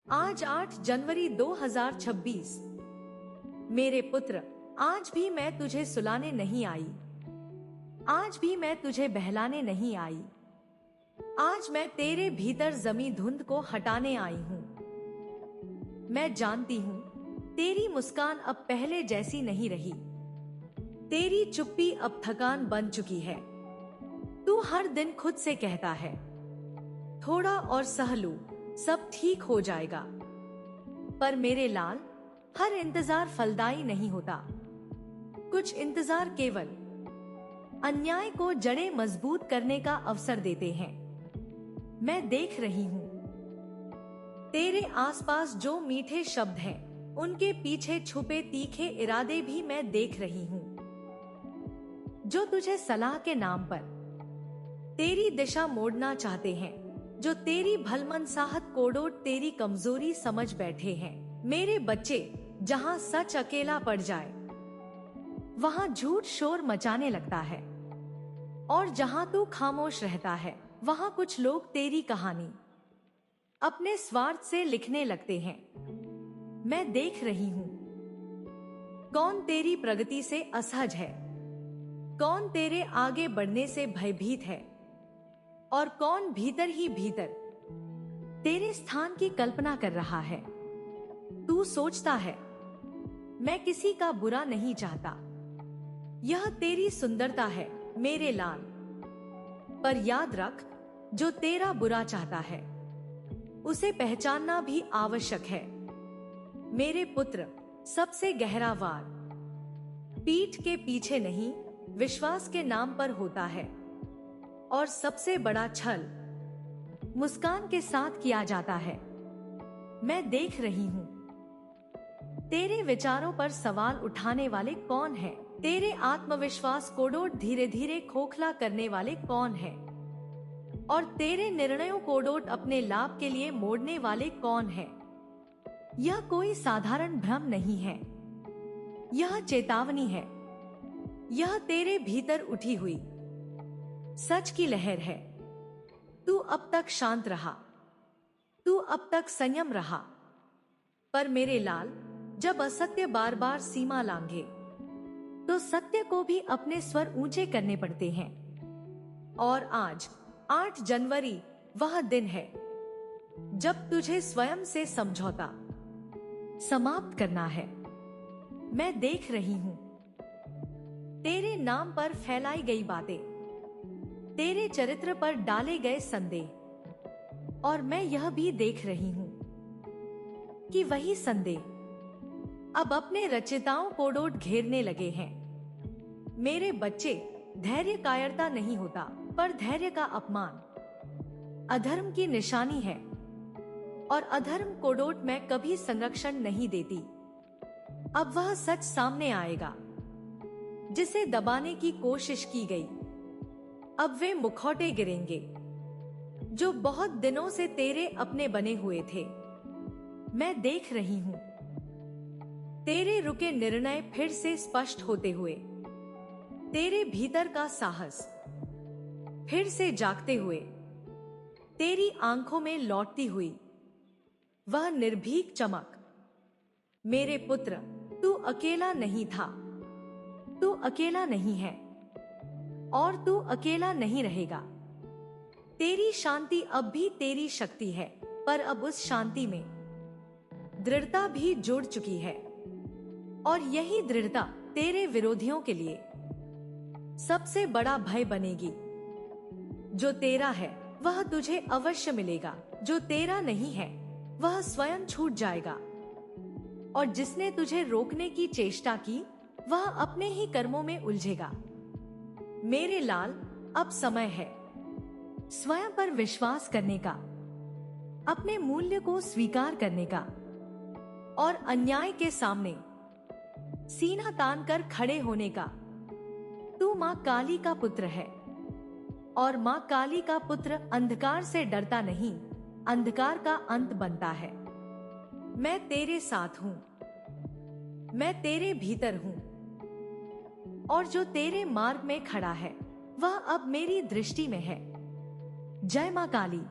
आज 8 जनवरी 2026। मेरे पुत्र, आज भी मैं तुझे सुलाने नहीं आई। आज भी मैं तुझे बहलाने नहीं आई। आज मैं तेरे भीतर जमी धुंध को हटाने आई हूँ। मैं जानती हूँ तेरी मुस्कान अब पहले जैसी नहीं रही। तेरी चुप्पी अब थकान बन चुकी है। तू हर दिन खुद से कहता है, थोड़ा और सह लूं, सब ठीक हो जाएगा। पर मेरे लाल, हर इंतजार फलदायी नहीं होता। कुछ इंतजार केवल अन्याय को जड़ें मजबूत करने का अवसर देते हैं। मैं देख रही हूँ तेरे आसपास जो मीठे शब्द हैं, उनके पीछे छुपे तीखे इरादे भी मैं देख रही हूँ, जो तुझे सलाह के नाम पर तेरी दिशा मोड़ना चाहते हैं, जो तेरी भलमनसाहत कोड़ोट तेरी कमजोरी समझ बैठे हैं। मेरे बच्चे, जहाँ सच अकेला पड़ जाए वहाँ झूठ शोर मचाने लगता है, और जहाँ तू खामोश रहता है वहाँ कुछ लोग तेरी कहानी अपने स्वार्थ से लिखने लगते हैं। मैं देख रही हूँ कौन तेरी प्रगति से असहज है, कौन तेरे आगे बढ़ने से भयभीत है, और कौन भीतर ही भीतर तेरे स्थान की कल्पना कर रहा है। तू सोचता है, मैं किसी का बुरा नहीं चाहता, यह तेरी सुंदरता है मेरे लाल। पर याद रख, जो तेरा बुरा चाहता है उसे पहचानना भी आवश्यक है। मेरे पुत्र, सबसे गहरा वार पीठ के पीछे नहीं, विश्वास के नाम पर होता है, और सबसे बड़ा छल मुस्कान के साथ किया जाता है। मैं देख रही हूँ तेरे विचारों पर सवाल उठाने वाले कौन हैं, तेरे आत्मविश्वास को डोट धीरे धीरे खोखला करने वाले कौन हैं, और तेरे निर्णयों को डोट अपने लाभ के लिए मोड़ने वाले कौन हैं। यह कोई साधारण भ्रम नहीं है, यह चेतावनी है। यह तेरे भीतर उठी हुई सच की लहर है। तू अब तक शांत रहा, तू अब तक संयम रहा, पर मेरे लाल, जब असत्य बार बार सीमा लांघे तो सत्य को भी अपने स्वर ऊंचे करने पड़ते हैं। और आज 8 जनवरी वह दिन है जब तुझे स्वयं से समझौता समाप्त करना है। मैं देख रही हूं तेरे नाम पर फैलाई गई बातें, तेरे चरित्र पर डाले गए संदेह, और मैं यह भी देख रही हूं कि वही संदेह अब अपने रचयिताओं को डोट घेरने लगे हैं। मेरे बच्चे, धैर्य कायरता नहीं होता, पर धैर्य का अपमान अधर्म की निशानी है, और अधर्म को डोट में कभी संरक्षण नहीं देती। अब वह सच सामने आएगा जिसे दबाने की कोशिश की गई। अब वे मुखौटे गिरेंगे जो बहुत दिनों से तेरे अपने बने हुए थे। मैं देख रही हूं तेरे रुके निर्णय फिर से स्पष्ट होते हुए, तेरे भीतर का साहस फिर से जागते हुए, तेरी आंखों में लौटती हुई वह निर्भीक चमक। मेरे पुत्र, तू अकेला नहीं था, तू अकेला नहीं है, और तू अकेला नहीं रहेगा। तेरी शांति अब भी तेरी शक्ति है, पर अब उस शांति में दृढ़ता भी जुड़ चुकी है, और यही दृढ़ता तेरे विरोधियों के लिए सबसे बड़ा भय बनेगी। जो तेरा है वह तुझे अवश्य मिलेगा, जो तेरा नहीं है वह स्वयं छूट जाएगा, और जिसने तुझे रोकने की चेष्टा की वह अपने ही कर्मों में उलझेगा। मेरे लाल, अब समय है स्वयं पर विश्वास करने का, अपने मूल्य को स्वीकार करने का, और अन्याय के सामने सीना तान कर खड़े होने का। तू माँ काली का पुत्र है, और माँ काली का पुत्र अंधकार से डरता नहीं, अंधकार का अंत बनता है। मैं तेरे साथ हूँ, मैं तेरे भीतर हूँ, और जो तेरे मार्ग में खड़ा है वह अब मेरी दृष्टि में है। जय माँ काली।